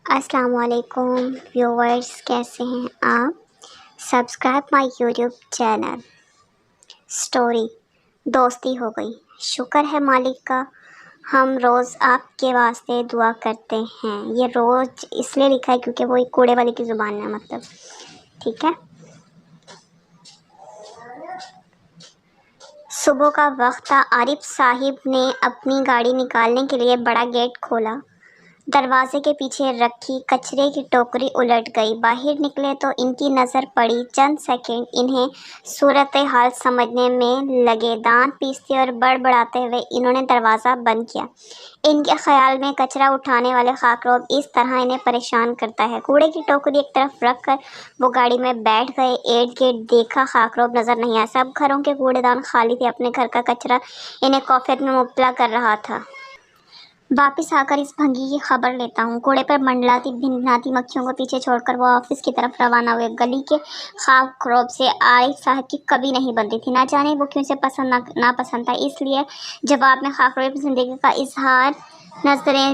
السلام علیکم ویورز، کیسے ہیں آپ؟ سبسکرائب مائی یوٹیوب چینل۔ سٹوری دوستی ہو گئی، شکر ہے مالک کا، ہم روز آپ کے واسطے دعا کرتے ہیں۔ یہ روز اس لیے لکھا ہے کیونکہ وہ ایک کوڑے والے کی زبان ہے، مطلب ٹھیک ہے۔ صبح کا وقت تھا۔ عارف صاحب نے اپنی گاڑی نکالنے کے لیے بڑا گیٹ کھولا۔ دروازے کے پیچھے رکھی کچرے کی ٹوکری الٹ گئی۔ باہر نکلے تو ان کی نظر پڑی۔ چند سیکنڈ انہیں صورتحال سمجھنے میں لگے۔ دانت پیستے اور بڑبڑاتے ہوئے انہوں نے دروازہ بند کیا۔ ان کے خیال میں کچرا اٹھانے والے خاکروب اس طرح انہیں پریشان کرتا ہے۔ کوڑے کی ٹوکری ایک طرف رکھ کر وہ گاڑی میں بیٹھ گئے۔ ارد گرد دیکھا، خاکروب نظر نہیں آیا۔ سب گھروں کے کوڑے دان خالی تھے۔ اپنے گھر کا کچرا انہیں کوفت میں مبتلا کر رہا تھا۔ واپس آ کر اس بھنگی کی خبر لیتا ہوں۔ کوڑے پر منڈلاتی بھنبھناتی مکھیوں کو پیچھے چھوڑ کر وہ آفس کی طرف روانہ ہوئے۔ گلی کے خاکروب سے عارف صاحب کی کبھی نہیں بنتی تھی۔ نہ جانے وہ کیوں اسے ناپسند تھا۔ اس لیے جواب میں خاکروب زندگی کا اظہار نظریں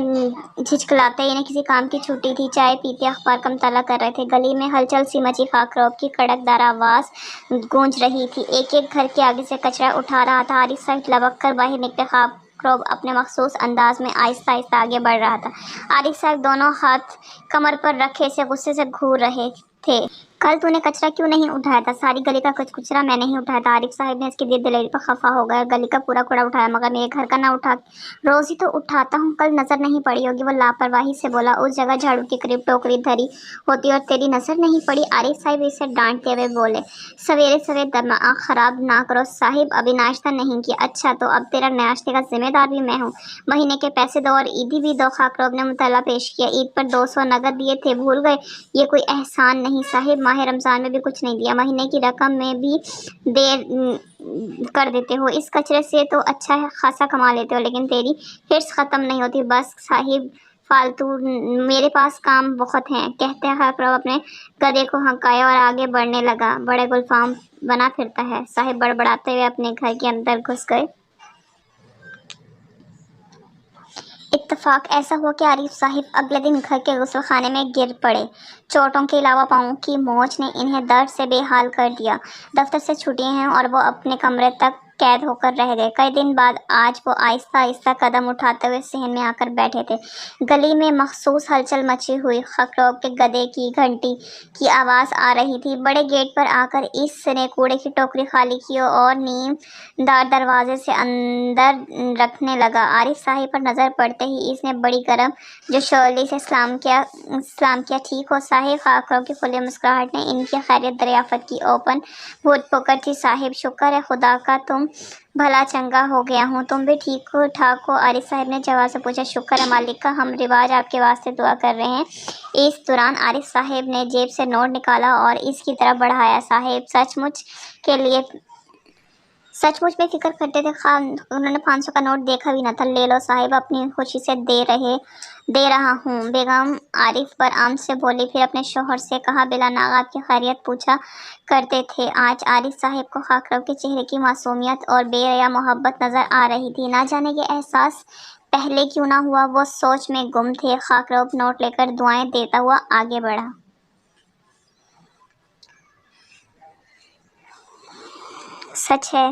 جھجکلاتے انہیں کسی کام کی چھٹی تھی۔ چائے پیتے اخبار کا مطالعہ کر رہے تھے۔ گلی میں ہلچل سی مچی، خاکروب کی کڑکدار آواز گونج رہی تھی۔ ایک ایک گھر کے آگے سے کچرا اٹھا رہا تھا۔ عارف صاحب لبک کر باہر نکلے۔ خاکروب اپنے مخصوص انداز میں آہستہ آہستہ آگے بڑھ رہا تھا۔ عارف صاحب دونوں ہاتھ کمر پر رکھے سے غصے سے گھور رہے تھے۔ کل تو نے کچرا کیوں نہیں اٹھایا تھا؟ ساری گلی کا کچھ کچرا میں نہیں اٹھایا تھا۔ عارف صاحب نے اس کی دل دلیری پر خفا ہو گئے۔ گلی کا پورا کوڑا اٹھایا مگر میرے گھر کا نہ اٹھا؟ روز ہی تو اٹھاتا ہوں، کل نظر نہیں پڑی ہوگی۔ وہ لاپرواہی سے بولا۔ اس جگہ جھاڑو کے قریب ٹوکری دھری ہوتی اور تیری نظر نہیں پڑی؟ عارف صاحب اسے ڈانٹتے ہوئے بولے۔ سویرے سویرے دماغ خراب نہ کرو صاحب، ابھی ناشتہ نہیں کیا؟ اچھا تو اب تیرا ناشتے کا ذمہ دار بھی میں ہوں۔ مہینے کے پیسے دو اور عیدی بھی دو۔ خاکروب نے مطلع پیش کیا۔ عید پر 200 نقد دیے تھے، بھول گئے؟ یہ کوئی احسان نہیں صاحب، ماہ رمضان میں بھی کچھ نہیں دیا، مہینے کی رقم میں بھی دیر کر دیتے ہو۔ اس کچرے سے تو اچھا خاصا کما لیتے ہو، لیکن تیری حرص ختم نہیں ہوتی۔ بس صاحب فالتو، میرے پاس کام بہت ہیں، کہتے خاکروب اپنے گدھے کو ہنکایا اور آگے بڑھنے لگا۔ بڑے گلفام بنا پھرتا ہے صاحب بڑبڑاتے ہوئے اپنے گھر کے اندر گھس گئے۔ اتفاق ایسا ہوا کہ عارف صاحب اگلے دن گھر کے غسل خانے میں گر پڑے۔ چوٹوں کے علاوہ پاؤں کی موچ نے انہیں درد سے بے حال کر دیا۔ دفتر سے چھٹی ہیں اور وہ اپنے کمرے تک قید ہو کر رہ گئے۔ کئی دن بعد آج وہ آہستہ آہستہ قدم اٹھاتے ہوئے صحن میں آ کر بیٹھے تھے۔ گلی میں مخصوص ہلچل مچی ہوئی۔ خاکروب کے گدھے کی گھنٹی کی آواز آ رہی تھی۔ بڑے گیٹ پر آ کر اس نے کوڑے کی ٹوکری خالی کی اور نیم دار دروازے سے اندر رکھنے لگا۔ عارف صاحب پر نظر پڑتے ہی اس نے بڑی گرم جوشیلی سے سلام کیا۔ ٹھیک ہو صاحب؟ خاکروب کی کھلی مسکراہٹ نے ان کی خیریت دریافت کی۔ اوپن بہت پکڑ تھی صاحب، شکر ہے خدا کا تم بھلا چنگا ہو گیا ہوں، تم بھی ٹھیک ٹھاک ہو؟ عارف صاحب نے جواب سے پوچھا۔ شکر ہے مالک کا، ہم رواج آپ کے واسطے دعا کر رہے ہیں۔ اس دوران عارف صاحب نے جیب سے نوٹ نکالا اور اس کی طرف بڑھایا۔ صاحب سچ مچ میں فکر کرتے تھے، انہوں نے 500 کا نوٹ دیکھا بھی نہ تھا۔ لے لو صاحب، اپنی خوشی سے دے رہا ہوں۔ بیگم عارف برآمد سے بولی، پھر اپنے شوہر سے کہا، بلا ناغہ آپ کی خیریت پوچھا کرتے تھے۔ آج عارف صاحب کو خاکروب کے چہرے کی معصومیت اور بے ریا محبت نظر آ رہی تھی۔ نہ جانے یہ احساس پہلے کیوں نہ ہوا؟ وہ سوچ میں گم تھے۔ خاکروب نوٹ لے کر دعائیں دیتا ہوا آگے بڑھا۔ سچ ہے